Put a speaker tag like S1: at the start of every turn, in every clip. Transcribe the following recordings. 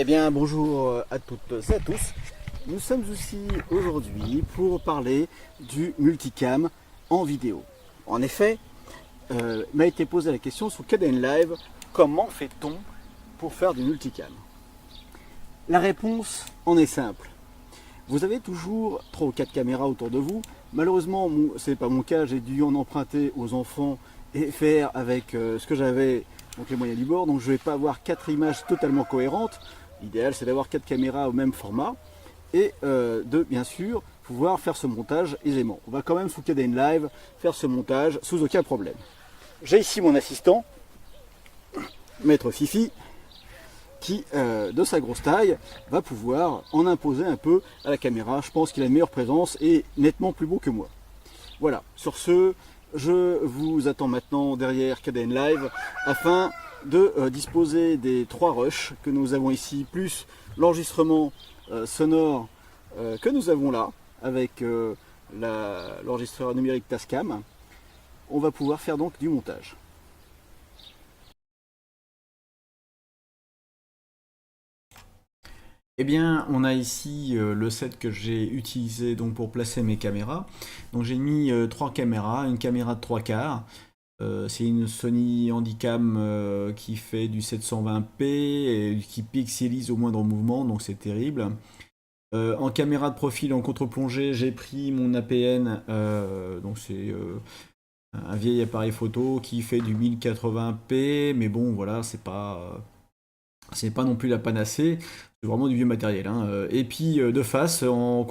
S1: Eh bien, bonjour à toutes et à tous. Nous sommes ici aujourd'hui pour parler du multicam en vidéo. En effet, m'a été posé la question sur KDN Live, comment fait-on pour faire du multicam? La réponse en est simple. Vous avez toujours 3 ou 4 caméras autour de vous. Malheureusement, ce n'est pas mon cas, j'ai dû en emprunter aux enfants et faire avec ce que j'avais, donc les moyens du bord. Donc je ne vais pas avoir 4 images totalement cohérentes. L'idéal, c'est d'avoir 4 caméras au même format et de bien sûr pouvoir faire ce montage aisément. On va quand même sous KDN Live faire ce montage sans aucun problème. J'ai ici mon assistant, Maître Fifi, qui, de sa grosse taille, va pouvoir en imposer un peu à la caméra. Je pense qu'il a une meilleure présence et nettement plus beau que moi. Voilà, sur ce, je vous attends maintenant derrière KDN Live afin de disposer des 3 rushs que nous avons ici, plus l'enregistrement sonore que nous avons là, avec l'enregistreur numérique Tascam. On va pouvoir faire donc du montage.
S2: Eh bien, on a ici le set que j'ai utilisé donc pour placer mes caméras. Donc j'ai mis 3 caméras, une caméra de 3 quarts. C'est une Sony Handycam qui fait du 720p et qui pixelise au moindre mouvement, donc c'est terrible. En caméra de profil en contre-plongée, j'ai pris mon APN, donc c'est un vieil appareil photo qui fait du 1080p, mais bon voilà, c'est pas non plus la panacée, c'est vraiment du vieux matériel, hein. Et puis de face, en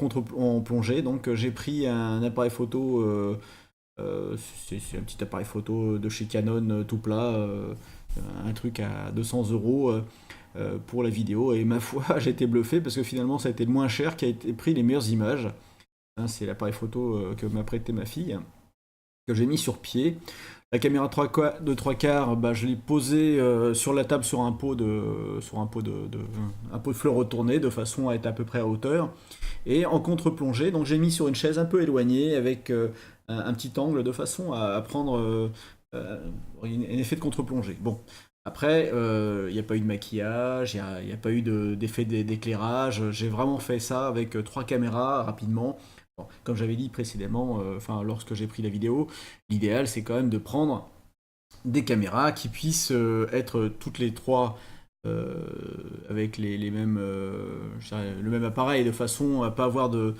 S2: plongée, donc j'ai pris un appareil photo, c'est un petit appareil photo de chez Canon tout plat, un truc à 200 € pour la vidéo. Et ma foi, j'ai été bluffé parce que finalement ça a été le moins cher qui a été pris les meilleures images. Hein, c'est l'appareil photo que m'a prêté ma fille, que j'ai mis sur pied. La caméra de 3 quarts, bah, je l'ai posée sur la table sur un pot un pot de fleurs retourné de façon à être à peu près à hauteur. Et en contre-plongée, donc j'ai mis sur une chaise un peu éloignée avec un petit angle de façon à prendre un effet de contre-plongée. Bon, après, il n'y a pas eu de maquillage, il n'y a pas eu d'effet d'éclairage. J'ai vraiment fait ça avec 3 caméras rapidement. Bon, comme j'avais dit précédemment, enfin lorsque j'ai pris la vidéo, l'idéal c'est quand même de prendre des caméras qui puissent être toutes les 3 avec les mêmes, le même appareil, de façon à pas avoir de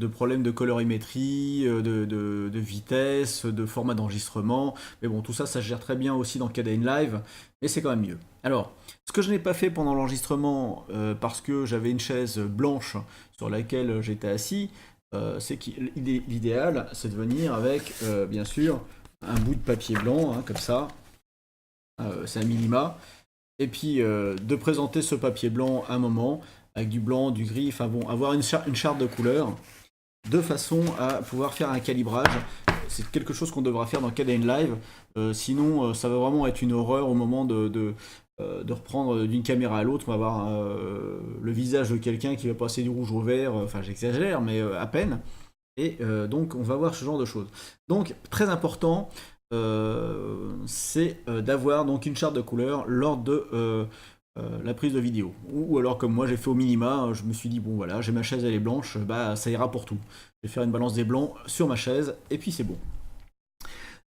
S2: problème de colorimétrie, de vitesse, de format d'enregistrement. Mais bon, tout ça, ça se gère très bien aussi dans KDN Live, mais c'est quand même mieux. Alors, ce que je n'ai pas fait pendant l'enregistrement, parce que j'avais une chaise blanche sur laquelle j'étais assis, c'est que l'idéal, c'est de venir avec, bien sûr, un bout de papier blanc, hein, comme ça, c'est un minima, et puis de présenter ce papier blanc un moment, avec du blanc, du gris, enfin bon, avoir une charte de couleurs, de façon à pouvoir faire un calibrage. C'est quelque chose qu'on devra faire dans KDN Live, sinon ça va vraiment être une horreur au moment de reprendre d'une caméra à l'autre. On va avoir le visage de quelqu'un qui va passer du rouge au vert, enfin j'exagère, mais à peine. Et donc on va voir ce genre de choses. Donc très important, c'est d'avoir donc une charte de couleurs lors de la prise de vidéo. Ou alors comme moi j'ai fait au minima, je me suis dit bon voilà, j'ai ma chaise elle est blanche, bah ça ira pour tout. Je vais faire une balance des blancs sur ma chaise et puis c'est bon.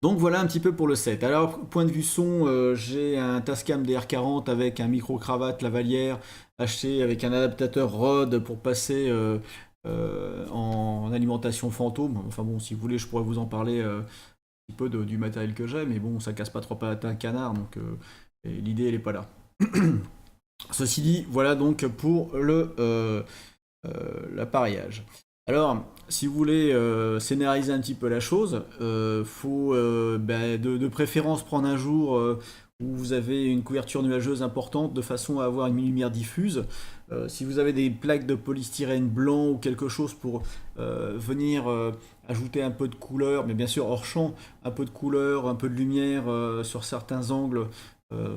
S2: Donc voilà un petit peu pour le set. Alors point de vue son, j'ai un Tascam DR40 avec un micro-cravate lavalière acheté avec un adaptateur Rode pour passer en alimentation fantôme. Enfin bon, si vous voulez, je pourrais vous en parler un petit peu du matériel que j'ai, mais bon, ça casse pas trop pattes à un canard, donc l'idée elle est pas là. Ceci dit, voilà donc pour l'appareillage. Alors, si vous voulez scénariser un petit peu la chose, faut de préférence prendre un jour où vous avez une couverture nuageuse importante de façon à avoir une lumière diffuse. Si vous avez des plaques de polystyrène blanc ou quelque chose pour venir ajouter un peu de couleur, mais bien sûr hors champ, un peu de couleur, un peu de lumière sur certains angles euh,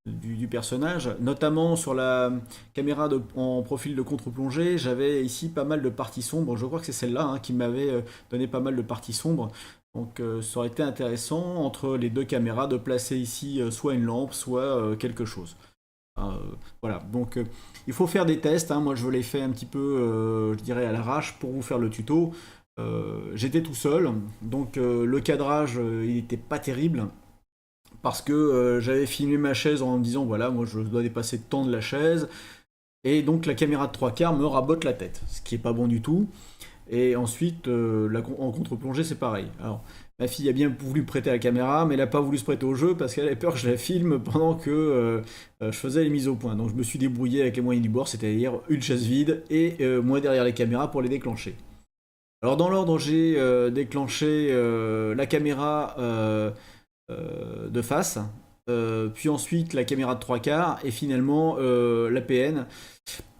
S2: du personnage, notamment sur la caméra en profil de contre-plongée, j'avais ici pas mal de parties sombres, je crois que c'est celle-là hein, qui m'avait donné pas mal de parties sombres, donc ça aurait été intéressant entre les deux caméras de placer ici soit une lampe, soit quelque chose. Voilà, donc il faut faire des tests, hein. Moi je l'ai fait un petit peu, je dirais à l'arrache pour vous faire le tuto. J'étais tout seul, donc le cadrage il n'était pas terrible parce que j'avais filmé ma chaise en me disant voilà, moi je dois dépasser tant de la chaise, et donc la caméra de 3/4 me rabote la tête, ce qui est pas bon du tout. Et ensuite, en contre-plongée, c'est pareil. Alors, ma fille a bien voulu prêter la caméra, mais elle n'a pas voulu se prêter au jeu parce qu'elle avait peur que je la filme pendant que je faisais les mises au point. Donc je me suis débrouillé avec les moyens du bord, c'est-à-dire une chaise vide et moi derrière les caméras pour les déclencher. Alors dans l'ordre, j'ai déclenché la caméra de face, puis ensuite la caméra de 3/4 et finalement l'APN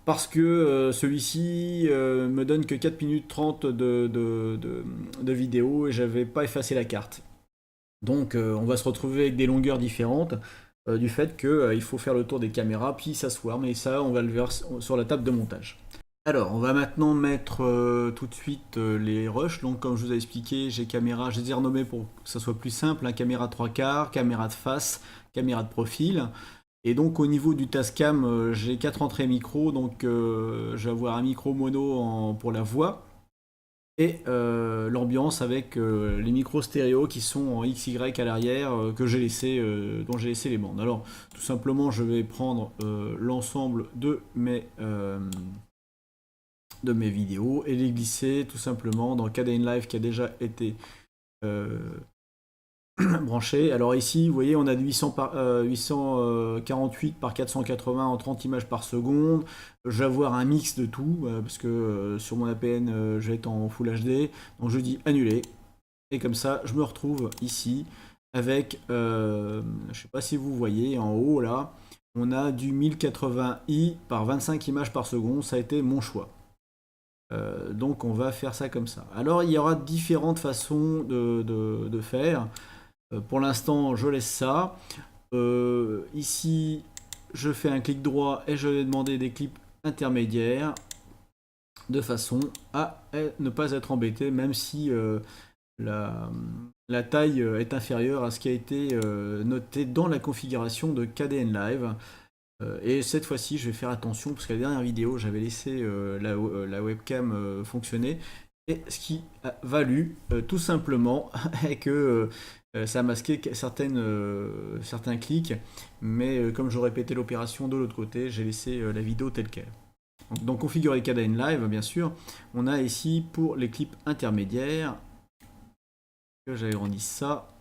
S2: parce que celui-ci me donne que 4 minutes 30 de vidéo et j'avais pas effacé la carte. Donc on va se retrouver avec des longueurs différentes du fait qu'il faut faire le tour des caméras puis s'asseoir, mais ça on va le voir sur la table de montage. Alors on va maintenant mettre tout de suite les rushs. Donc comme je vous ai expliqué, j'ai caméra, je les ai renommés pour que ça soit plus simple, hein, caméra 3/4, caméra de face, caméra de profil. Et donc au niveau du Tascam, j'ai 4 entrées micro, donc je vais avoir un micro mono pour la voix et l'ambiance avec les micros stéréo qui sont en XY à l'arrière que j'ai laissé, dont j'ai laissé les bandes. Alors tout simplement, je vais prendre l'ensemble de mes vidéos et les glisser tout simplement dans KDN Live qui a déjà été euh, branché. Alors ici, vous voyez, on a 848 par 480 en 30 images par seconde. Je vais avoir un mix de tout, parce que sur mon APN, je vais être en Full HD. Donc je dis annuler. Et comme ça, je me retrouve ici avec, je ne sais pas si vous voyez, en haut là, on a du 1080i par 25 images par seconde. Ça a été mon choix. Donc on va faire ça comme ça. Alors il y aura différentes façons de faire. Pour l'instant, je laisse ça. Ici, je fais un clic droit et je vais demander des clips intermédiaires de façon à ne pas être embêté, même si la taille est inférieure à ce qui a été noté dans la configuration de KDN Live. Et cette fois-ci, je vais faire attention parce que la dernière vidéo, j'avais laissé la webcam fonctionner. Et ce qui a valu, tout simplement, est que ça a masqué certains clics. Mais comme je répétais l'opération de l'autre côté, j'ai laissé la vidéo telle qu'elle. Donc, dans configurer KDN Live, bien sûr, on a ici pour les clips intermédiaires, que j'agrandis ça.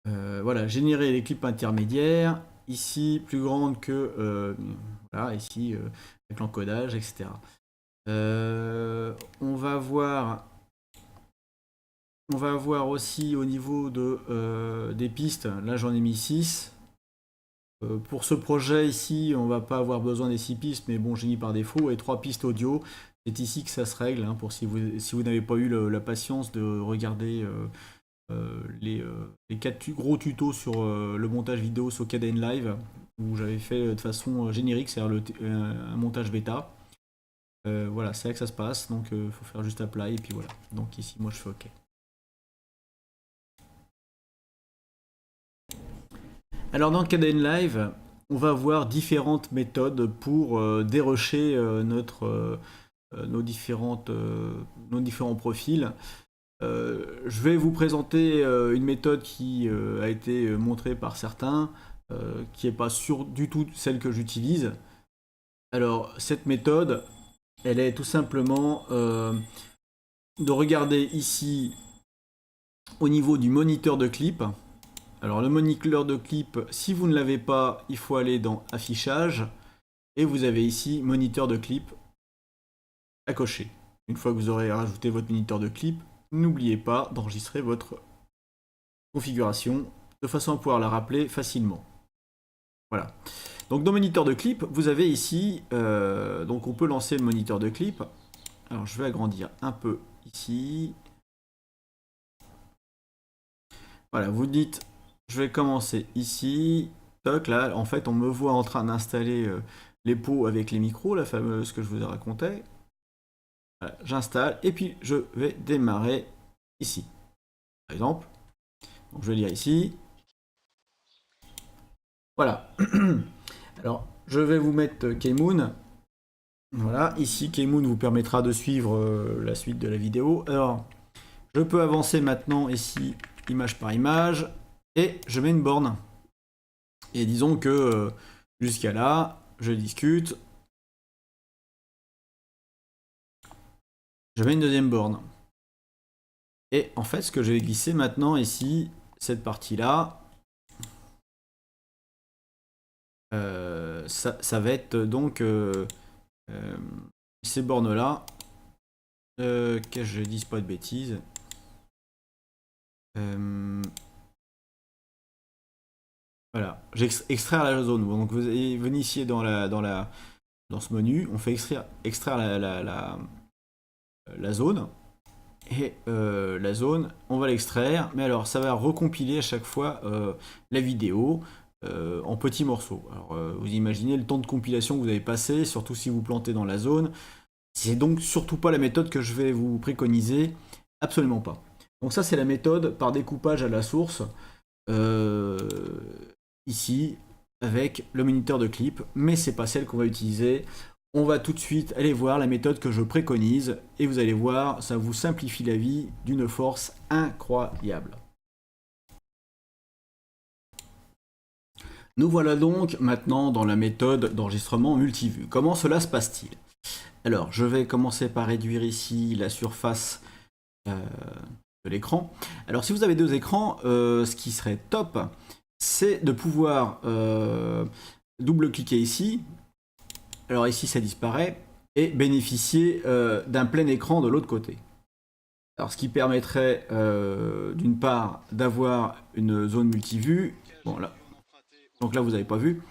S2: Voilà, générer les clips intermédiaires. Ici, plus grande que... voilà, ici, avec l'encodage, etc. On va voir aussi au niveau des pistes. Là, j'en ai mis 6. Pour ce projet ici, on va pas avoir besoin des 6 pistes, mais bon, j'ai mis par défaut. Et 3 pistes audio. C'est ici que ça se règle, hein, pour si vous n'avez pas eu la patience de regarder les 4 gros tutos sur le montage vidéo sur KDN Live, où j'avais fait de façon générique, c'est-à-dire un montage bêta. Voilà, c'est là que ça se passe, donc il faut faire juste apply, et puis voilà. Donc ici, moi je fais OK. Alors dans KDN Live, on va avoir différentes méthodes pour dérusher nos différents profils. Je vais vous présenter une méthode qui a été montrée par certains, qui n'est pas du tout celle que j'utilise. Alors cette méthode, elle est tout simplement de regarder ici au niveau du moniteur de clip. Alors le moniteur de clip, si vous ne l'avez pas, il faut aller dans affichage et vous avez ici moniteur de clip à cocher. Une fois que vous aurez rajouté votre moniteur de clip, n'oubliez pas d'enregistrer votre configuration de façon à pouvoir la rappeler facilement. Voilà. Donc dans moniteur de clip, vous avez ici, donc on peut lancer le moniteur de clip. Alors je vais agrandir un peu ici. Voilà, vous dites, je vais commencer ici. Toc, là, en fait, on me voit en train d'installer les pots avec les micros, la fameuse que je vous ai raconté. Voilà, j'installe et puis je vais démarrer ici. Par exemple, donc je vais lire ici. Voilà. Alors, je vais vous mettre Kmoon. Voilà, ici Kmoon vous permettra de suivre la suite de la vidéo. Alors, je peux avancer maintenant ici, image par image, et je mets une borne. Et disons que jusqu'à là, je discute. Je mets une deuxième borne. Et en fait, ce que je vais glisser maintenant ici, cette partie-là, ça va être donc ces bornes-là. Que je dise pas de bêtises. Voilà, j'extraire la zone. Donc vous venez ici dans ce menu, on fait extraire la zone. Et la zone, on va l'extraire, mais alors ça va recompiler à chaque fois la vidéo en petits morceaux. Alors vous imaginez le temps de compilation que vous avez passé, surtout si vous plantez dans la zone. C'est donc surtout pas la méthode que je vais vous préconiser, absolument pas. Donc ça c'est la méthode par découpage à la source, ici avec le moniteur de clip, mais c'est pas celle qu'on va utiliser. On va tout de suite aller voir la méthode que je préconise et vous allez voir, ça vous simplifie la vie d'une force incroyable. Nous voilà donc maintenant dans la méthode d'enregistrement multivue. Comment cela se passe-t-il? Alors, je vais commencer par réduire ici la surface de l'écran. Alors, si vous avez deux écrans, ce qui serait top, c'est de pouvoir double-cliquer ici. Alors ici, ça disparaît et bénéficier d'un plein écran de l'autre côté. Alors, ce qui permettrait d'une part d'avoir une zone multivue. Bon, là. Donc là, vous n'avez pas vu.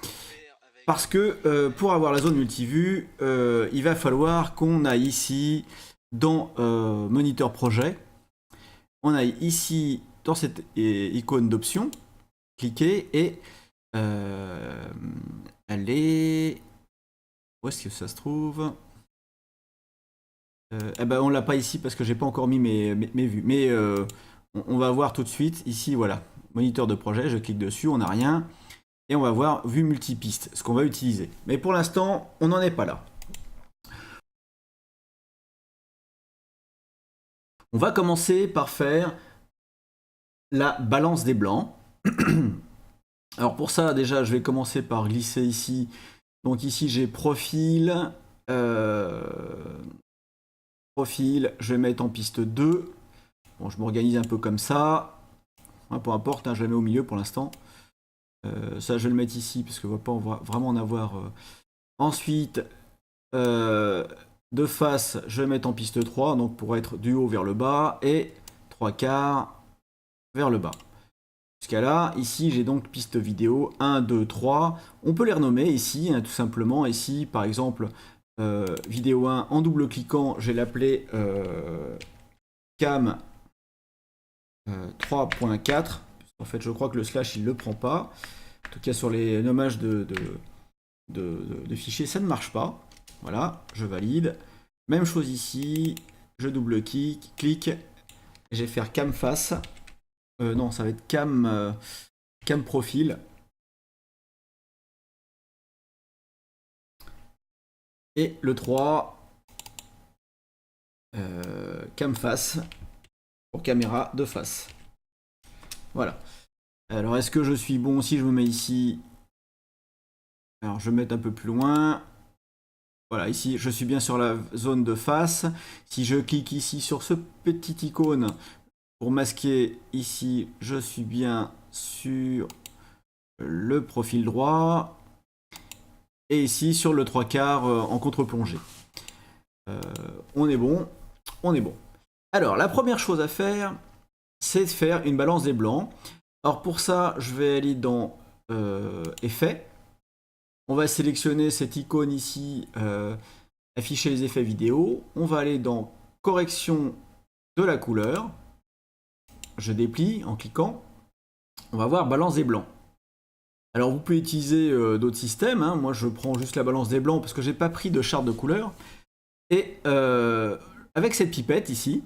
S2: Parce que pour avoir la zone multivue, il va falloir qu'on aille ici dans Moniteur Projet. On aille ici dans cette icône d'options, cliquer et aller... Où est-ce que ça se trouve? Eh ben on l'a pas ici parce que j'ai pas encore mis mes vues. Mais on va voir tout de suite. Ici, voilà, Moniteur de projet, je clique dessus, on n'a rien. Et on va voir vue multipiste, ce qu'on va utiliser. Mais pour l'instant, on n'en est pas là. On va commencer par faire la balance des blancs. Alors pour ça, déjà, je vais commencer par glisser ici. Donc ici, j'ai profil. Profil, je vais mettre en piste 2. Bon, je m'organise un peu comme ça. Peu importe, hein, je la mets au milieu pour l'instant. Ça, je vais le mettre ici parce qu'on va pas vraiment en avoir. Ensuite, de face, je vais mettre en piste 3, donc pour être du haut vers le bas, et 3/4 vers le bas. Jusqu'à là, ici, j'ai donc piste vidéo 1, 2, 3. On peut les renommer ici, hein, tout simplement. Ici, par exemple, vidéo 1, en double-cliquant, je vais l'appeler cam 3.4. En fait, je crois que le slash, il ne le prend pas. En tout cas, sur les nommages de fichiers, ça ne marche pas. Voilà, je valide. Même chose ici, je double-clique, je vais faire cam face. Non, ça va être cam profil. Et le 3, cam face, pour caméra de face. Voilà. Alors, est-ce que je suis bon si je me mets ici? Alors, je vais mettre un peu plus loin. Voilà, ici, je suis bien sur la zone de face. Si je clique ici sur ce petit icône pour masquer, ici, je suis bien sur le profil droit. Et ici, sur le 3/4 en contre-plongée. On est bon, on est bon. Alors, la première chose à faire, c'est de faire une balance des blancs. Alors, pour ça, je vais aller dans Effets. On va sélectionner cette icône ici, afficher les effets vidéo. On va aller dans correction de la couleur. Je déplie en cliquant. On va voir balance des blancs. Alors vous pouvez utiliser d'autres systèmes. Hein. Moi je prends juste la balance des blancs parce que j'ai pas pris de charte de couleur. Et avec cette pipette ici,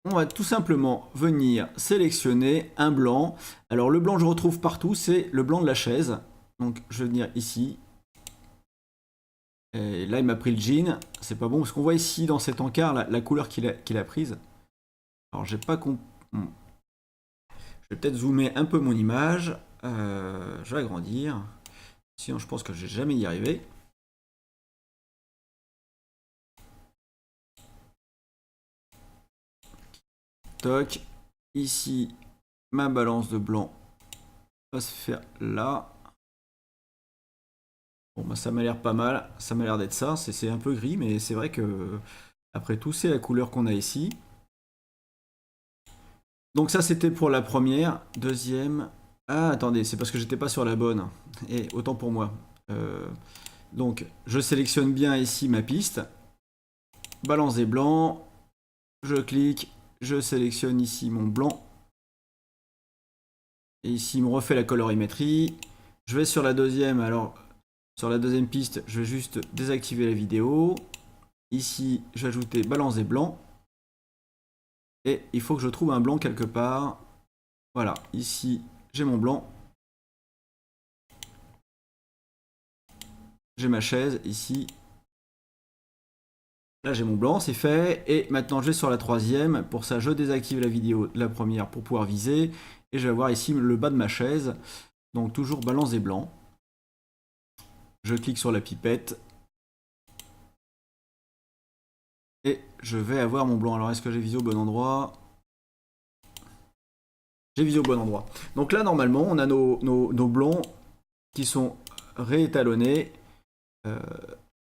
S2: On va tout simplement venir sélectionner un blanc. Alors le blanc que je retrouve partout, c'est le blanc de la chaise. Donc je vais venir ici. Et là il m'a pris le jean. C'est pas bon parce qu'on voit ici dans cet encart la couleur qu'il a prise. Alors j'ai pas compris. Je vais peut-être zoomer un peu mon image. Je vais agrandir. Sinon je pense que je vais jamais y arriver. Toc. Ici, ma balance de blanc va se faire là. Bon, bah ça m'a l'air pas mal. Ça m'a l'air d'être ça. C'est un peu gris, mais c'est vrai que après tout, c'est la couleur qu'on a ici. Donc ça, c'était pour la première. Deuxième. Ah, attendez, c'est parce que j'étais pas sur la bonne. Et autant pour moi. Donc, je sélectionne bien ici ma piste. Balance des blancs. Je clique. Je sélectionne ici mon blanc. Et ici, il me refait la colorimétrie. Je vais sur la deuxième. Alors, sur la deuxième piste, je vais juste désactiver la vidéo. Ici, je vais ajouter balance des blancs. Et il faut que je trouve un blanc quelque part. Voilà, ici, j'ai mon blanc. J'ai ma chaise, ici. Là, j'ai mon blanc, c'est fait. Et maintenant, je vais sur la troisième. Pour ça, je désactive la vidéo de la première pour pouvoir viser. Et je vais avoir ici le bas de ma chaise. Donc, toujours balance des blancs. Je clique sur la pipette. Et je vais avoir mon blanc. Alors, est-ce que j'ai visé au bon endroit? J'ai visé au bon endroit. Donc là, normalement, on a nos blancs qui sont réétalonnés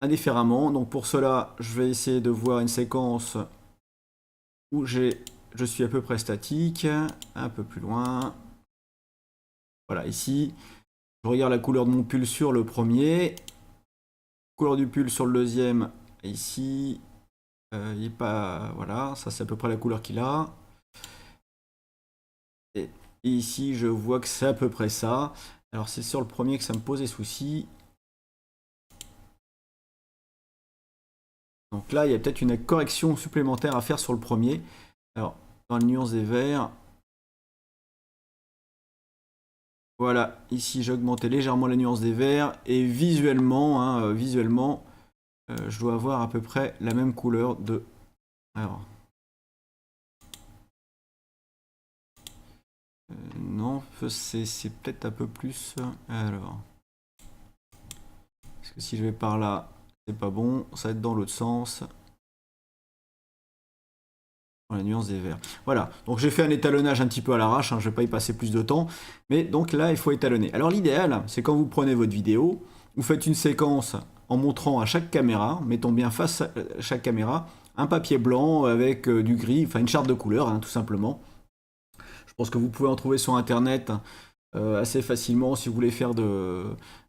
S2: indifféremment. Donc pour cela, je vais essayer de voir une séquence où je suis à peu près statique. Un peu plus loin. Voilà, ici. Je regarde la couleur de mon pull sur le premier. Couleur du pull sur le deuxième. Ici. Il est pas... Voilà, ça c'est à peu près la couleur qu'il a. Et ici, je vois que c'est à peu près ça. Alors c'est sur le premier que ça me posait souci. Donc là, il y a peut-être une correction supplémentaire à faire sur le premier. Alors, dans la nuance des verts. Voilà, ici j'ai augmenté légèrement la nuance des verts. Et visuellement, je dois avoir à peu près la même couleur de... Alors... non, c'est peut-être un peu plus... Alors... Parce que si je vais par là, c'est pas bon. Ça va être dans l'autre sens. La nuance des verts. Voilà, donc j'ai fait un étalonnage un petit peu à l'arrache, hein, je ne vais pas y passer plus de temps, mais donc là il faut étalonner. Alors l'idéal, c'est quand vous prenez votre vidéo, vous faites une séquence en montrant à chaque caméra, mettons bien face à chaque caméra, un papier blanc avec du gris, enfin une charte de couleurs, hein, tout simplement. Je pense que vous pouvez en trouver sur internet assez facilement si vous voulez faire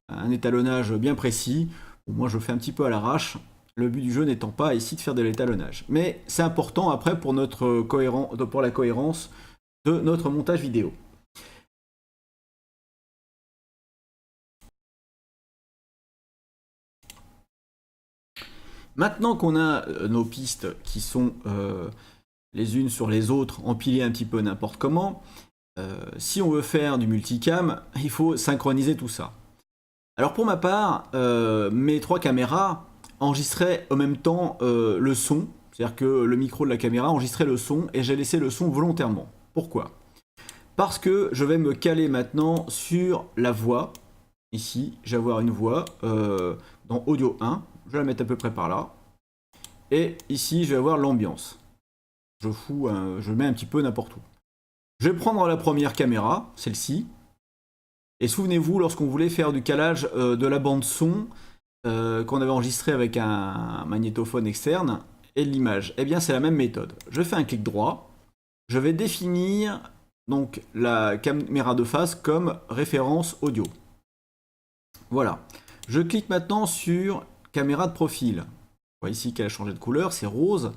S2: un étalonnage bien précis. Bon, moi je fais un petit peu à l'arrache. Le but du jeu n'étant pas ici de faire de l'étalonnage. Mais c'est important après pour la cohérence de notre montage vidéo. Maintenant qu'on a nos pistes qui sont les unes sur les autres, empilées un petit peu n'importe comment, si on veut faire du multicam, il faut synchroniser tout ça. Alors pour ma part, mes trois caméras enregistraient en même temps le son, c'est-à-dire que le micro de la caméra enregistrait le son et j'ai laissé le son volontairement. Pourquoi? Parce que je vais me caler maintenant sur la voix. Ici, je vais avoir une voix dans Audio 1, je vais la mettre à peu près par là. Et ici, je vais avoir l'ambiance. Je mets un petit peu n'importe où. Je vais prendre la première caméra, celle-ci. Et souvenez-vous, lorsqu'on voulait faire du calage de la bande son qu'on avait enregistré avec un magnétophone externe et de l'image, eh bien c'est la même méthode. Je fais un clic droit, je vais définir donc la caméra de face comme référence audio. Voilà. Je clique maintenant sur caméra de profil. Vous voyez ici qu'elle a changé de couleur, c'est rose.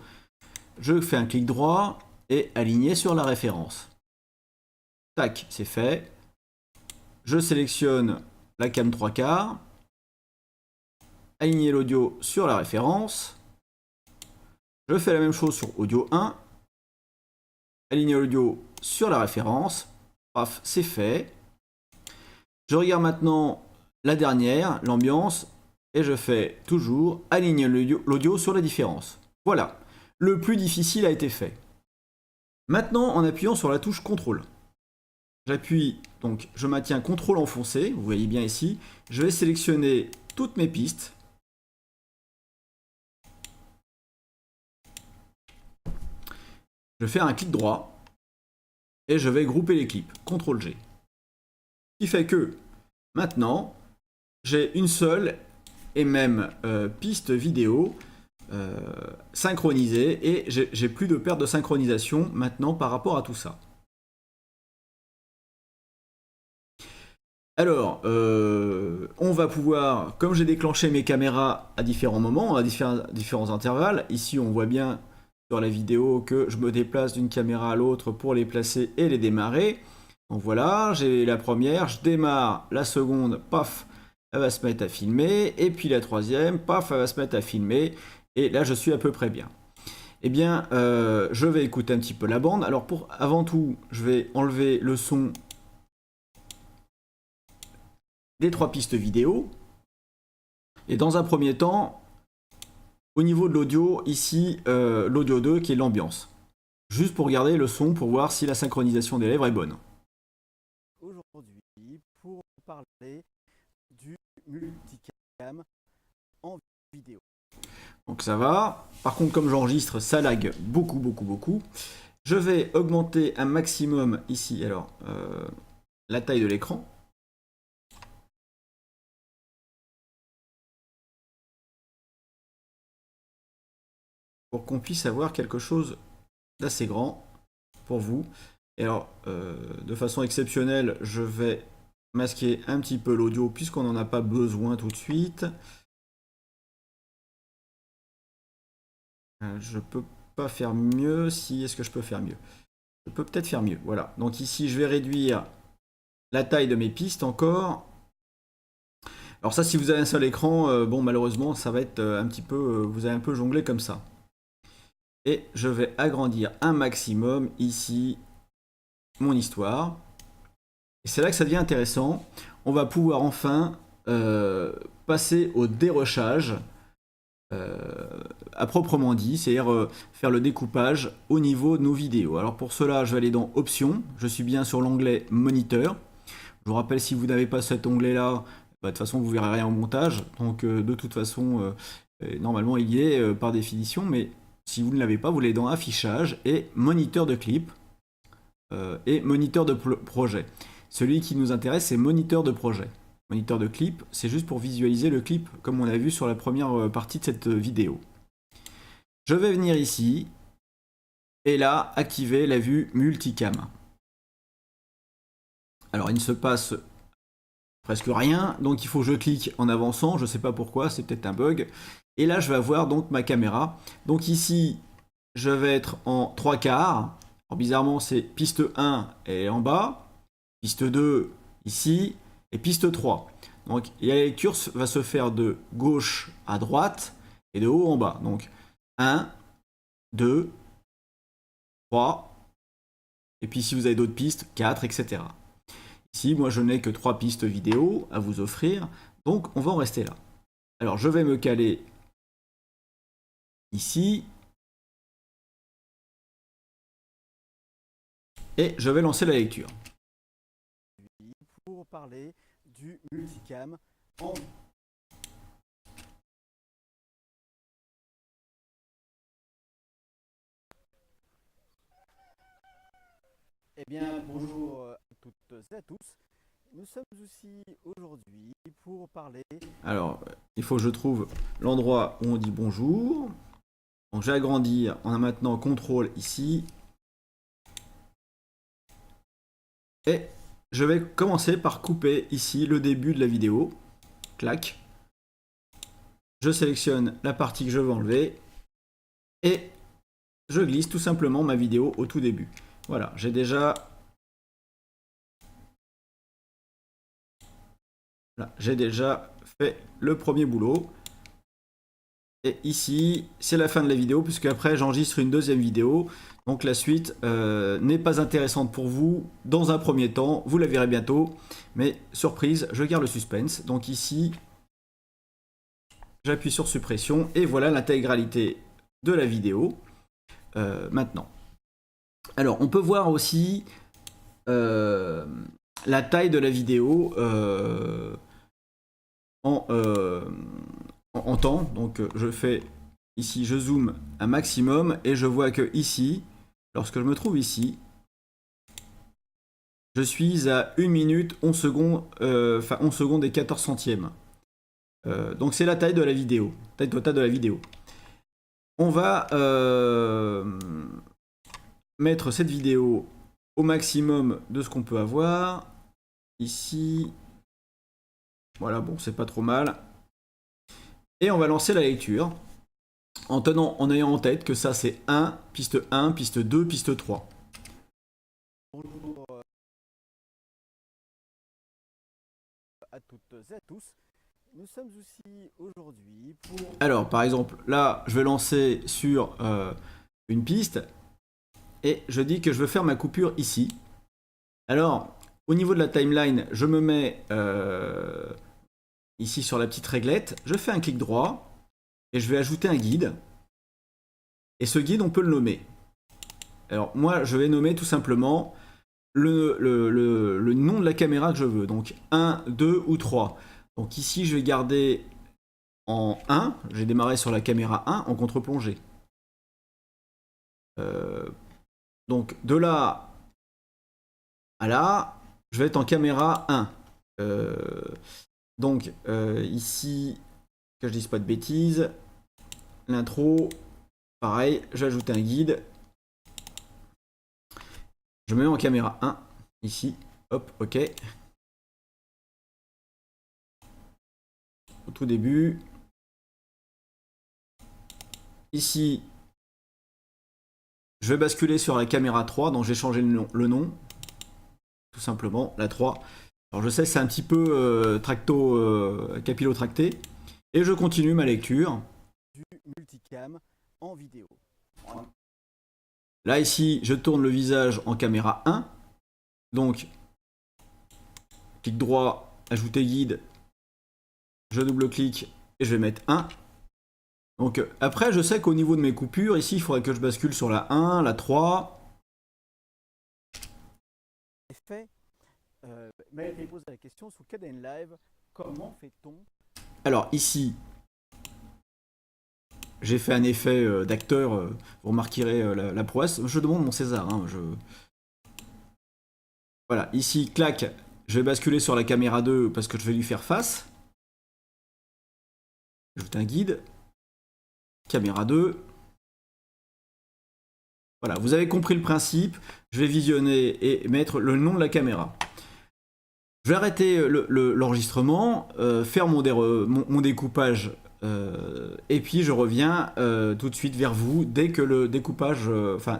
S2: Je fais un clic droit et aligner sur la référence. Tac, c'est fait. Je sélectionne la cam 3/4, aligner l'audio sur la référence. Je fais la même chose sur audio 1. aligner l'audio sur la référence. Paf, c'est fait. Je regarde maintenant la dernière, l'ambiance, et je fais toujours aligner l'audio sur la différence. Voilà, le plus difficile a été fait. Maintenant, en appuyant sur la touche contrôle, j'appuie, donc je maintiens contrôle enfoncé, vous voyez bien ici, je vais sélectionner toutes mes pistes. Je fais un clic droit et je vais grouper les clips, CTRL G. Ce qui fait que maintenant, j'ai une seule et même piste vidéo synchronisée et j'ai plus de perte de synchronisation maintenant par rapport à tout ça. Alors, on va pouvoir, comme j'ai déclenché mes caméras à différents moments, à différents intervalles, ici on voit bien sur la vidéo que je me déplace d'une caméra à l'autre pour les placer et les démarrer. Donc voilà, j'ai la première, je démarre la seconde, paf, elle va se mettre à filmer, et puis la troisième, paf, elle va se mettre à filmer, et là je suis à peu près bien. Eh bien, je vais écouter un petit peu la bande. Alors avant tout, je vais enlever le son des 3 pistes vidéo. Et dans un premier temps, au niveau de l'audio, ici, l'audio 2 qui est l'ambiance. Juste pour regarder le son, pour voir si la synchronisation des lèvres est bonne.
S1: Aujourd'hui, pour parler du multicam en vidéo.
S2: Donc ça va. Par contre, comme j'enregistre, ça lag beaucoup. Je vais augmenter un maximum ici, alors, la taille de l'écran. Pour qu'on puisse avoir quelque chose d'assez grand pour vous. Et alors, de façon exceptionnelle, je vais masquer un petit peu l'audio puisqu'on n'en a pas besoin tout de suite. Je peux pas faire mieux. Si, est-ce que je peux faire mieux? Je peux peut-être faire mieux. Voilà. Donc ici, je vais réduire la taille de mes pistes encore. Alors ça, si vous avez un seul écran, bon, malheureusement, ça va être un petit peu, vous allez un peu jongler comme ça. Et je vais agrandir un maximum ici mon histoire. Et c'est là que ça devient intéressant. On va pouvoir enfin passer au dérochage à proprement dit, c'est-à-dire faire le découpage au niveau de nos vidéos. Alors pour cela, je vais aller dans Options. Je suis bien sur l'onglet Moniteur. Je vous rappelle, si vous n'avez pas cet onglet-là, bah, de toute façon, vous verrez rien au montage. Donc de toute façon, normalement, il y est par définition. Mais si vous ne l'avez pas, vous allez dans Affichage et Moniteur de clip et Moniteur de projet. Celui qui nous intéresse, c'est Moniteur de projet. Moniteur de clip, c'est juste pour visualiser le clip, comme on a vu sur la première partie de cette vidéo. Je vais venir ici, et là, activer la vue multicam. Alors, il ne se passe presque rien, donc il faut que je clique en avançant, je ne sais pas pourquoi, c'est peut-être un bug. Et là, je vais avoir donc ma caméra. Donc ici, je vais être en 3/4. Alors, bizarrement, c'est piste 1 et en bas, piste 2 ici, et piste 3. Donc la lecture va se faire de gauche à droite et de haut en bas. Donc 1, 2, 3, et puis si vous avez d'autres pistes, 4, etc. Ici, moi je n'ai que 3 pistes vidéo à vous offrir, donc on va en rester là. Alors je vais me caler ici, et je vais lancer la lecture.
S1: Pour parler du multicam en Eh bien, bonjour à toutes et à tous. Nous sommes aussi aujourd'hui pour parler.
S2: Alors, il faut que je trouve l'endroit où on dit bonjour. Donc, je vais agrandir. On a maintenant contrôle ici. Et je vais commencer par couper ici le début de la vidéo. Clac. Je sélectionne la partie que je veux enlever. Et je glisse tout simplement ma vidéo au tout début. Voilà, j'ai déjà fait le premier boulot. Et ici, c'est la fin de la vidéo, puisque après j'enregistre une deuxième vidéo. Donc la suite n'est pas intéressante pour vous dans un premier temps, vous la verrez bientôt. Mais surprise, je garde le suspense. Donc ici, j'appuie sur suppression et voilà l'intégralité de la vidéo maintenant. Alors on peut voir aussi la taille de la vidéo en temps. Donc je fais ici, je zoome un maximum et je vois que ici, lorsque je me trouve ici, je suis à 1 minute 11 secondes, 11 secondes et 14 centièmes. Donc c'est la taille de la vidéo, taille totale de la vidéo. On va mettre cette vidéo au maximum de ce qu'on peut avoir. Ici, voilà, bon, c'est pas trop mal. Et on va lancer la lecture en ayant en tête que ça c'est 1, piste 1, piste 2, piste 3.
S1: Bonjour à toutes et à tous. Nous sommes aussi aujourd'hui pour...
S2: Alors par exemple, là je vais lancer sur une piste et je dis que je veux faire ma coupure ici. Alors au niveau de la timeline, je me mets ici sur la petite réglette, je fais un clic droit et je vais ajouter un guide. Et ce guide, on peut le nommer. Alors moi, je vais nommer tout simplement le nom de la caméra que je veux. Donc 1, 2 ou 3. Donc ici, je vais garder en 1. J'ai démarré sur la caméra 1 en contre-plongée. Donc de là à là, je vais être en caméra 1. Donc ici, que je dise pas de bêtises, l'intro, pareil, j'ajoute un guide. Je me mets en caméra 1, ici, hop, ok. Au tout début. Ici, je vais basculer sur la caméra 3, donc j'ai changé le nom, tout simplement, la 3. Alors je sais que c'est un petit peu capillotracté, et je continue ma lecture.
S1: Du multicam en vidéo.
S2: Là ici, je tourne le visage en caméra 1, donc clic droit, ajouter guide, je double-clique et je vais mettre 1. Donc après, je sais qu'au niveau de mes coupures, ici, il faudrait que je bascule sur la 1, la 3.
S1: Effet, m'a été posé la question sur Caden Live, comment fait-on?
S2: Alors ici, j'ai fait un effet d'acteur, vous remarquerez la prouesse. Je demande mon César. Hein, Voilà, ici, clac, je vais basculer sur la caméra 2 parce que je vais lui faire face. J'ajoute un guide. Caméra 2. Voilà, vous avez compris le principe. Je vais visionner et mettre le nom de la caméra. Je vais arrêter l'enregistrement, faire mon découpage et puis je reviens tout de suite vers vous dès que le découpage,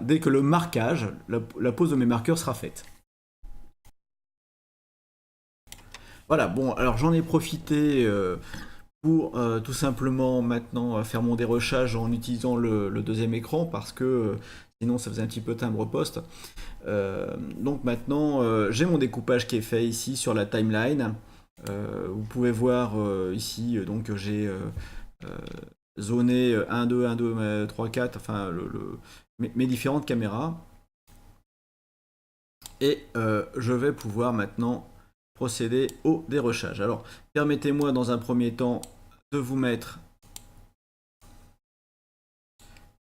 S2: dès que le marquage, la pose de mes marqueurs sera faite. Voilà, bon, alors j'en ai profité pour tout simplement maintenant faire mon dérochage en utilisant le deuxième écran parce que sinon ça faisait un petit peu timbre-poste. Donc maintenant j'ai mon découpage qui est fait ici sur la timeline. Vous pouvez voir ici donc j'ai zoné 1, 2, 1, 2, 3, 4, enfin mes différentes caméras. Et je vais pouvoir maintenant procéder au dérochage. Alors, permettez-moi dans un premier temps de vous mettre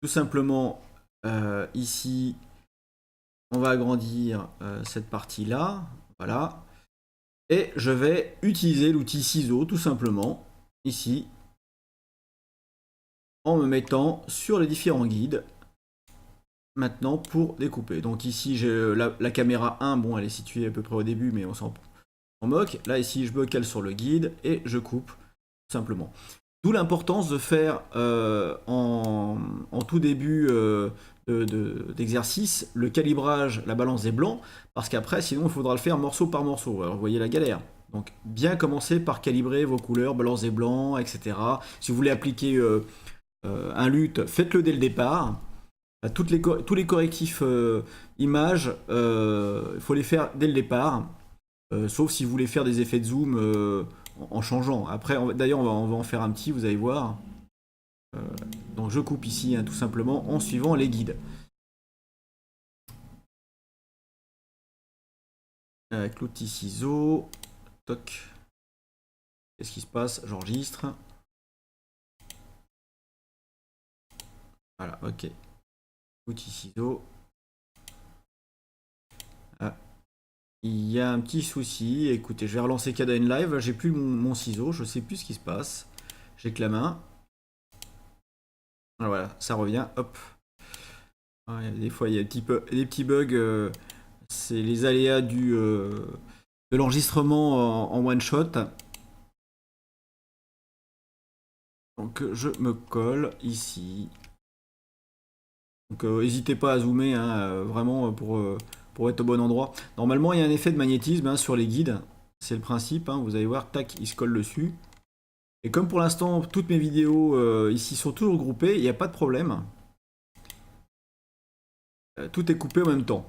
S2: tout simplement ici, on va agrandir cette partie-là, voilà. Et je vais utiliser l'outil ciseau tout simplement, ici, en me mettant sur les différents guides, maintenant pour découper. Donc ici, j'ai la caméra 1, bon, elle est située à peu près au début, mais on s'en moque. Là, ici, je me cale sur le guide et je coupe, tout simplement. D'où l'importance de faire en tout début d'exercice le calibrage, la balance des blancs, parce qu'après, sinon, il faudra le faire morceau par morceau. Alors, vous voyez la galère. Donc, bien commencer par calibrer vos couleurs, balance des blancs, etc. Si vous voulez appliquer un LUT, faites-le dès le départ. Tous les correctifs images, il faut les faire dès le départ, sauf si vous voulez faire des effets de zoom en changeant. Après, d'ailleurs, on va en faire un petit, vous allez voir. Donc je coupe ici, hein, tout simplement, en suivant les guides. Avec l'outil ciseau, toc. Qu'est-ce qui se passe? J'enregistre. Voilà, ok. Outil ciseau. Ah. Il y a un petit souci. Écoutez, je vais relancer Kada in Live. J'ai plus mon ciseau, je sais plus ce qui se passe. J'ai que la main. Voilà, ça revient. Hop. Des fois, il y a des petits bugs. C'est les aléas de l'enregistrement en one shot. Donc je me colle ici. Donc n'hésitez pas à zoomer, hein, vraiment pour être au bon endroit. Normalement il y a un effet de magnétisme, hein, sur les guides. C'est le principe, hein, vous allez voir, tac, il se colle dessus. Et comme pour l'instant toutes mes vidéos ici sont toujours groupées, il n'y a pas de problème. Tout est coupé en même temps.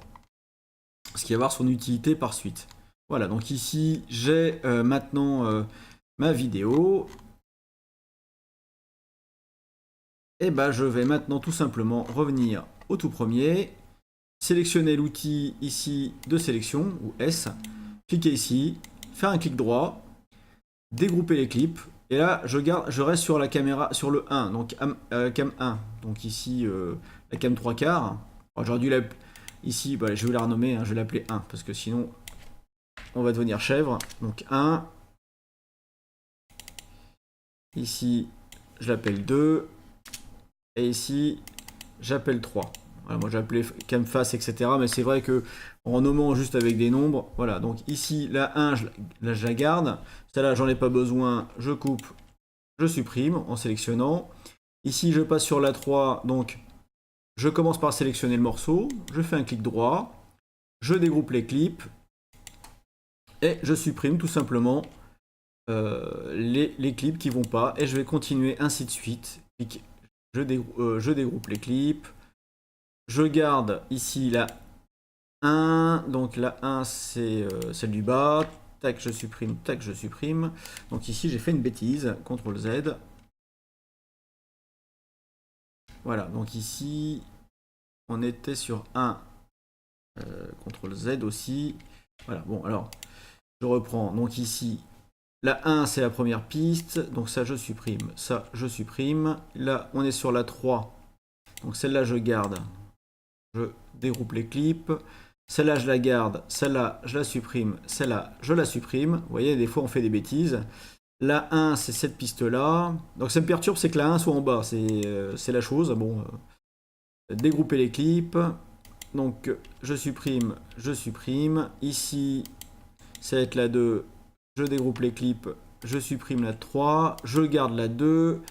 S2: Ce qui va avoir son utilité par suite. Voilà, donc ici j'ai maintenant ma vidéo. Et bah je vais maintenant tout simplement revenir au tout premier, sélectionner l'outil ici de sélection, ou S, cliquer ici, faire un clic droit, dégrouper les clips, et là je reste sur la caméra, sur le 1, donc cam 1, donc ici la cam 3/4, j'aurais dû l'appeler, ici bah, je vais la renommer, hein, je vais l'appeler 1, parce que sinon on va devenir chèvre, donc 1, ici je l'appelle 2, et ici j'appelle 3. Voilà, moi j'ai appelé cam face, etc. Mais c'est vrai que en nommant juste avec des nombres, voilà. Donc ici la 1, je la garde. Celle-là, j'en ai pas besoin. Je coupe, je supprime en sélectionnant. Ici, je passe sur la 3. Donc je commence par sélectionner le morceau. Je fais un clic droit. Je dégroupe les clips. Et je supprime tout simplement les clips qui vont pas. Et je vais continuer ainsi de suite. Je dégroupe les clips. Je garde ici la 1. Donc la 1, c'est celle du bas. Tac, je supprime. Tac, je supprime. Donc ici, j'ai fait une bêtise. CTRL Z. Voilà, donc ici, on était sur 1. CTRL Z aussi. Voilà, bon, alors, je reprends. Donc ici, la 1, c'est la première piste. Donc ça, je supprime. Ça, je supprime. Là, on est sur la 3. Donc celle-là, je garde. Je dégroupe les clips. Celle-là, je la garde. Celle-là, je la supprime. Celle-là, je la supprime. Vous voyez, des fois, on fait des bêtises. La 1, c'est cette piste-là. Donc ça me perturbe, c'est que la 1 soit en bas. C'est la chose. Bon, dégrouper les clips. Donc, je supprime, je supprime. Ici, ça va être la 2. Je dégroupe les clips. Je supprime la 3. Je garde la 2.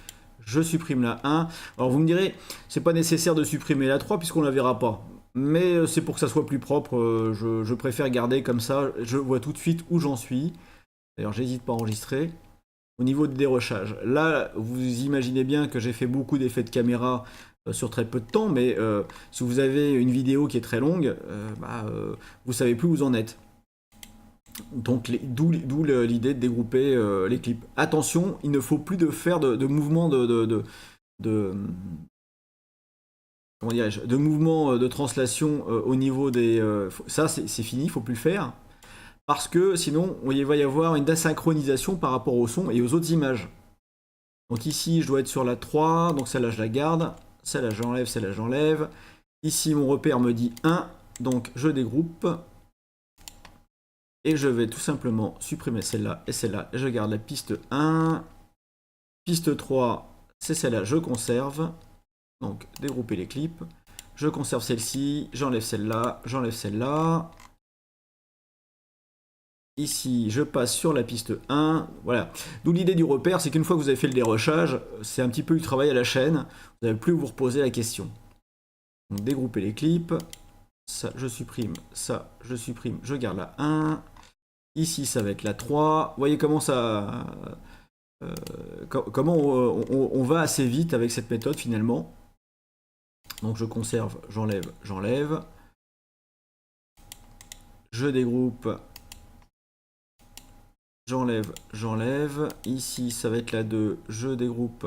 S2: Je supprime la 1. Alors vous me direz, c'est pas nécessaire de supprimer la 3 puisqu'on la verra pas. Mais c'est pour que ça soit plus propre, je préfère garder comme ça, je vois tout de suite où j'en suis. D'ailleurs, j'hésite pas à enregistrer. Au niveau de dérochage, là, vous imaginez bien que j'ai fait beaucoup d'effets de caméra sur très peu de temps, mais si vous avez une vidéo qui est très longue, vous savez plus où vous en êtes. Donc d'où l'idée de dégrouper les clips. Attention, il ne faut plus faire de mouvements comment dirais-je, de mouvements de translation au niveau des... ça c'est fini, il ne faut plus le faire. Parce que sinon il va y avoir une désynchronisation par rapport au son et aux autres images. Donc ici je dois être sur la 3, donc celle-là je la garde, celle-là j'enlève, celle-là j'enlève. Ici mon repère me dit 1, donc je dégroupe. Et je vais tout simplement supprimer celle-là et celle-là. Et je garde la piste 1. Piste 3, c'est celle-là, je conserve. Donc dégrouper les clips. Je conserve celle-ci, j'enlève celle-là, j'enlève celle-là. Ici, je passe sur la piste 1. Voilà. D'où l'idée du repère, c'est qu'une fois que vous avez fait le dérochage, c'est un petit peu du travail à la chaîne. Vous n'avez plus à vous reposer la question. Donc dégrouper les clips. Ça, je supprime. Ça, je supprime. Je garde la 1. Ici, ça va être la 3. Vous voyez comment ça comment on va assez vite avec cette méthode finalement. Donc je conserve, j'enlève, j'enlève. Je dégroupe, j'enlève, j'enlève. Ici, ça va être la 2, je dégroupe.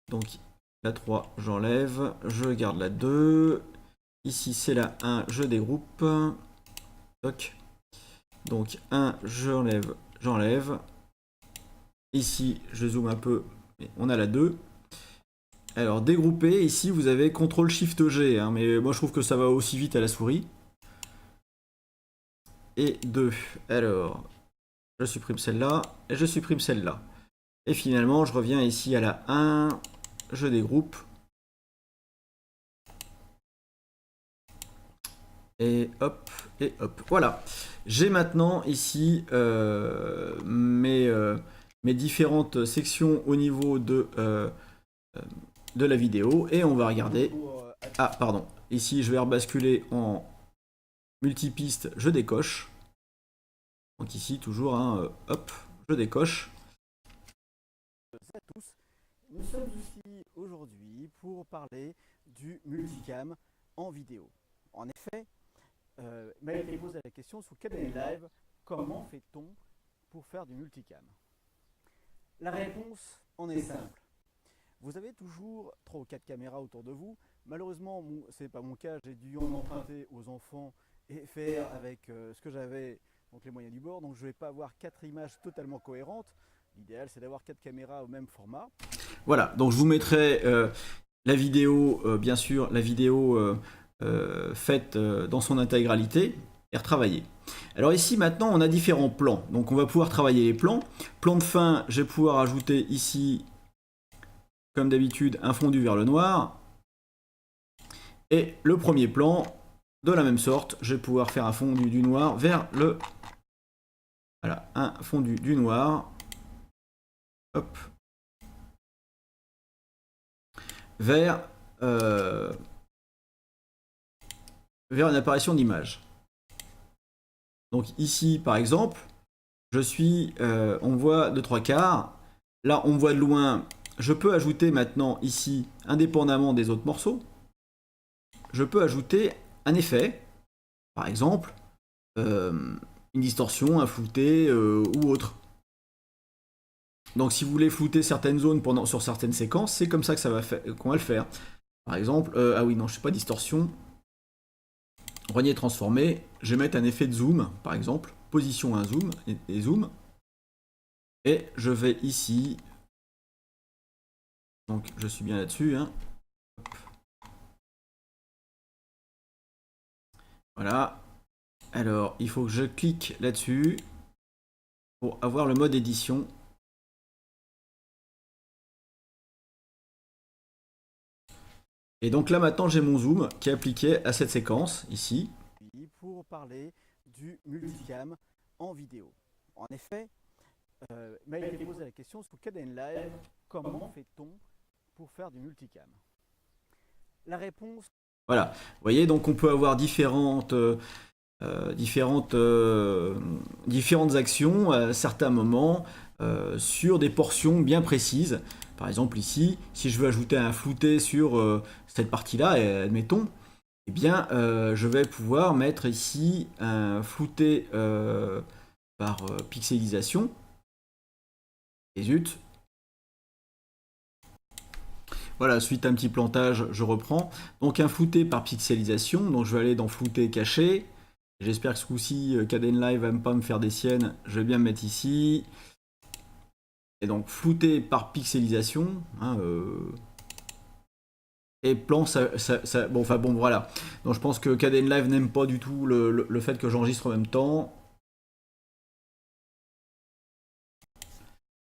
S2: Donc la 3, j'enlève, je garde la 2. Ici, c'est la 1, je dégroupe. Toc. Donc 1, j'enlève, j'enlève. Ici, je zoome un peu, on a la 2. Alors dégrouper, ici vous avez CTRL-SHIFT-G, hein, mais moi je trouve que ça va aussi vite à la souris. Et 2. Alors, je supprime celle-là, et je supprime celle-là. Et finalement, je reviens ici à la 1, je dégroupe. Et hop, et hop. Voilà. J'ai maintenant ici mes différentes sections au niveau de la vidéo. Et on va regarder. Ah, pardon. Ici, je vais rebasculer en multipiste, je décoche. Donc ici, toujours, hein, hop, je décoche.
S1: À tous. Nous sommes ici aujourd'hui pour parler du multicam en vidéo. En effet, m'a été posé la question sur Kden Live, comment fait-on pour faire du multicam? La réponse en est simple. Vous avez toujours 3 ou 4 caméras autour de vous. Malheureusement, ce n'est pas mon cas, j'ai dû en emprunter aux enfants et faire avec ce que j'avais, donc les moyens du bord. Donc je ne vais pas avoir 4 images totalement cohérentes. L'idéal, c'est d'avoir 4 caméras au même format.
S2: Voilà, donc je vous mettrai la vidéo, bien sûr, la vidéo faite dans son intégralité et retravaillée. Alors ici, maintenant, on a différents plans. Donc on va pouvoir travailler les plans. Plan de fin, je vais pouvoir ajouter ici, comme d'habitude, un fondu vers le noir. Et le premier plan, de la même sorte, je vais pouvoir faire un fondu du noir vers le... Voilà, un fondu du noir. Hop. Vers une apparition d'image. Donc ici, par exemple, je suis, on voit de 3/4. Là, on me voit de loin. Je peux ajouter maintenant ici, indépendamment des autres morceaux, je peux ajouter un effet, par exemple, une distorsion, un flouté ou autre. Donc si vous voulez flouter certaines zones sur certaines séquences, c'est comme ça que qu'on va le faire. Par exemple, ah oui, non, je ne sais pas, distorsion. Renier transformé, je vais mettre un effet de zoom, par exemple, position 1 zoom et zoom. Et je vais ici, donc je suis bien là-dessus, hein. Voilà. Alors, il faut que je clique là-dessus pour avoir le mode édition. Et donc là maintenant j'ai mon zoom qui est appliqué à cette séquence ici.
S1: Pour parler du multicam en vidéo. En effet, m'a été posé la question sur Kden Live, comment fait-on pour faire du multicam? La réponse...
S2: Voilà, vous voyez, donc on peut avoir différentes actions à certains moments sur des portions bien précises. Par exemple ici, si je veux ajouter un flouté sur cette partie-là, admettons, eh bien je vais pouvoir mettre ici un flouté par pixelisation. Et zut. Voilà, suite à un petit plantage, je reprends. Donc un flouté par pixelisation, donc je vais aller dans flouté caché. J'espère que ce coup-ci, Kden Live va pas me faire des siennes. Je vais bien me mettre ici. Et donc flouté par pixelisation. Hein, et plan, bon, enfin bon, voilà. Donc je pense que Kden Live n'aime pas du tout le fait que j'enregistre en même temps.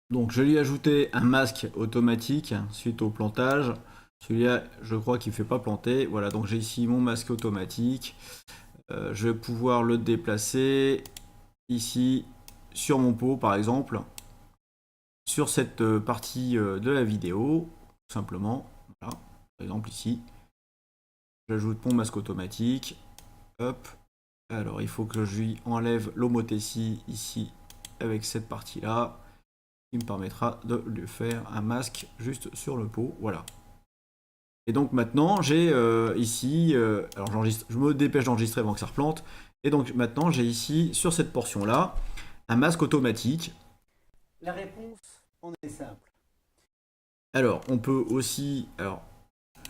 S2: Donc je lui ai ajouté un masque automatique suite au plantage. Celui-là, je crois qu'il ne fait pas planter. Voilà, donc j'ai ici mon masque automatique. Je vais pouvoir le déplacer ici sur mon pot par exemple, sur cette partie de la vidéo, tout simplement. Voilà, par exemple ici. J'ajoute mon masque automatique. Hop. Alors il faut que je lui enlève l'homothétie ici avec cette partie-là. qui me permettra de lui faire un masque juste sur le pot, voilà. Et donc maintenant j'ai ici, alors je me dépêche d'enregistrer avant que ça replante, et donc maintenant j'ai ici sur cette portion là un masque automatique.
S1: La réponse en est simple.
S2: Alors on peut aussi, alors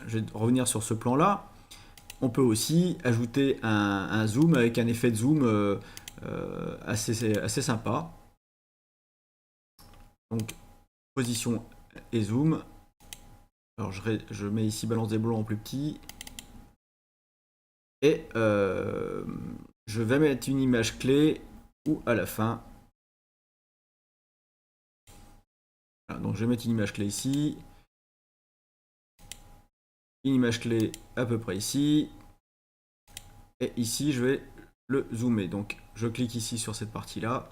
S2: je vais revenir sur ce plan là, on peut aussi ajouter un zoom avec un effet de zoom assez sympa. Donc position et zoom. Alors je mets ici balance des blancs en plus petit. Et je vais mettre une image clé ou à la fin. Voilà, donc je vais mettre une image clé ici. Une image clé à peu près ici. Et ici je vais le zoomer. Donc je clique ici sur cette partie-là.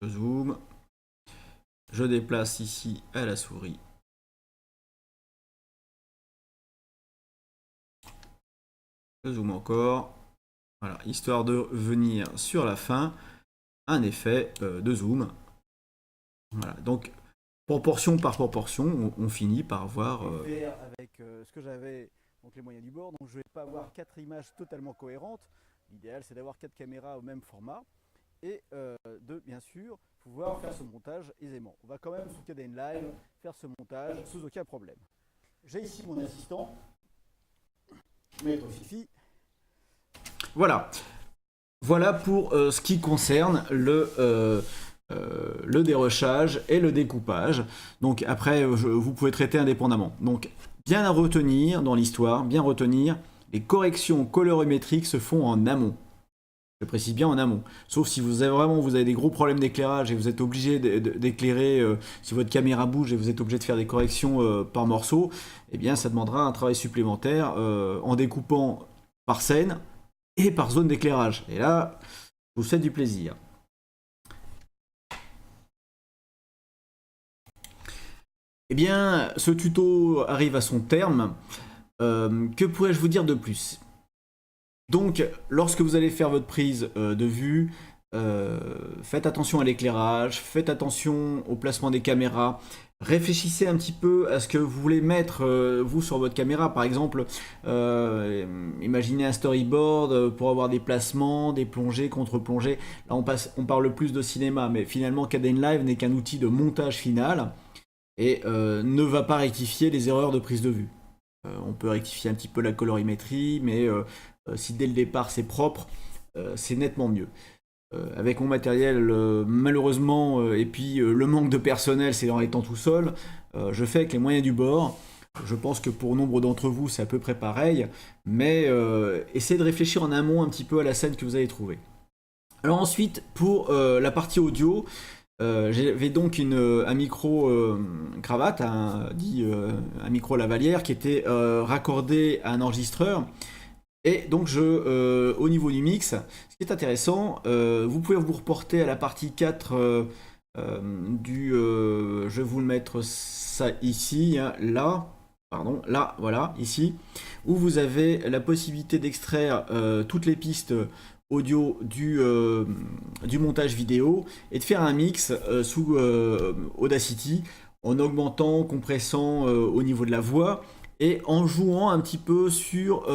S2: Je zoome. Je déplace ici à la souris. Je zoome encore. Voilà, histoire de venir sur la fin, un effet de zoom. Voilà, donc proportion par proportion, on finit par voir.
S1: Avec ce que j'avais, donc les moyens du bord, donc je ne vais pas avoir 4 images totalement cohérentes. L'idéal c'est d'avoir 4 caméras au même format et de bien sûr pouvoir faire ce montage aisément. On va quand même sous Kdenlive faire ce montage sans aucun problème. J'ai ici mon assistant, Maître Fifi.
S2: Voilà. Voilà pour ce qui concerne le dérochage et le découpage. Donc après, vous pouvez traiter indépendamment. Donc bien à retenir dans l'histoire, bien retenir, les corrections colorimétriques se font en amont. Je précise bien en amont. Sauf si vous avez des gros problèmes d'éclairage et vous êtes obligé d'éclairer, si votre caméra bouge et vous êtes obligé de faire des corrections par morceaux, eh bien ça demandera un travail supplémentaire en découpant par scène et par zone d'éclairage. Et là, je vous faites du plaisir. Eh bien, ce tuto arrive à son terme. Que pourrais-je vous dire de plus ? Donc, lorsque vous allez faire votre prise de vue, faites attention à l'éclairage, faites attention au placement des caméras, réfléchissez un petit peu à ce que vous voulez mettre vous sur votre caméra. Par exemple, imaginez un storyboard pour avoir des placements, des plongées, contre-plongées. Là, on parle plus de cinéma, mais finalement, Kdenlive n'est qu'un outil de montage final et ne va pas rectifier les erreurs de prise de vue. On peut rectifier un petit peu la colorimétrie, mais si dès le départ c'est propre, c'est nettement mieux. Avec mon matériel, malheureusement, et puis le manque de personnel, c'est en étant tout seul, je fais avec les moyens du bord. Je pense que pour nombre d'entre vous, c'est à peu près pareil, mais essayez de réfléchir en amont un petit peu à la scène que vous allez trouver. Alors ensuite, pour la partie audio, j'avais donc un micro cravate, un micro lavalière qui était raccordé à un enregistreur. Et donc au niveau du mix, ce qui est intéressant, vous pouvez vous reporter à la partie 4 je vais vous le mettre ça ici, hein, là, voilà, ici, où vous avez la possibilité d'extraire toutes les pistes audio du montage vidéo et de faire un mix sous Audacity en augmentant, compressant au niveau de la voix et en jouant un petit peu sur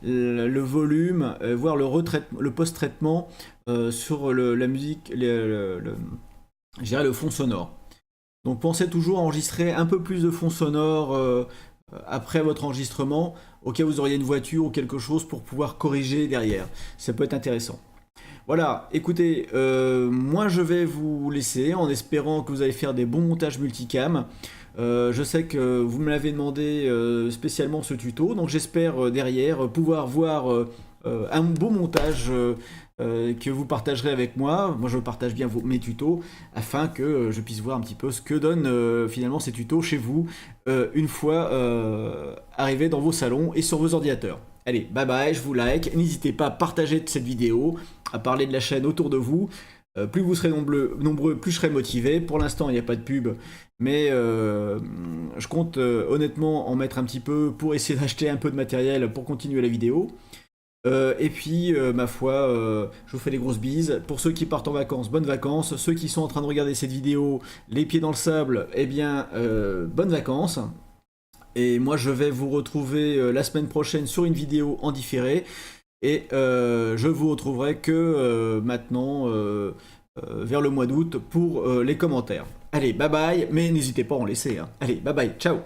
S2: le volume, voire le post-traitement sur la musique, je dirais le fond sonore. Donc pensez toujours à enregistrer un peu plus de fond sonore après votre enregistrement, au cas où vous auriez une voiture ou quelque chose pour pouvoir corriger derrière. Ça peut être intéressant. Voilà, écoutez, moi je vais vous laisser en espérant que vous allez faire des bons montages multicam. Je sais que vous me l'avez demandé spécialement ce tuto, donc j'espère derrière pouvoir voir un beau montage que vous partagerez avec moi. Moi je partage bien mes tutos afin que je puisse voir un petit peu ce que donnent finalement ces tutos chez vous une fois arrivés dans vos salons et sur vos ordinateurs. Allez, bye bye, je vous like, n'hésitez pas à partager cette vidéo, à parler de la chaîne autour de vous. Plus vous serez nombreux, plus je serai motivé. Pour l'instant, il n'y a pas de pub, mais je compte honnêtement en mettre un petit peu pour essayer d'acheter un peu de matériel pour continuer la vidéo. Et puis, ma foi, je vous fais des grosses bises. Pour ceux qui partent en vacances, bonnes vacances. Ceux qui sont en train de regarder cette vidéo, les pieds dans le sable, eh bien, bonnes vacances. Et moi, je vais vous retrouver la semaine prochaine sur une vidéo en différé. Et je vous retrouverai que maintenant, vers le mois d'août, pour les commentaires. Allez, bye bye, mais n'hésitez pas à en laisser. Hein. Allez, bye bye, ciao.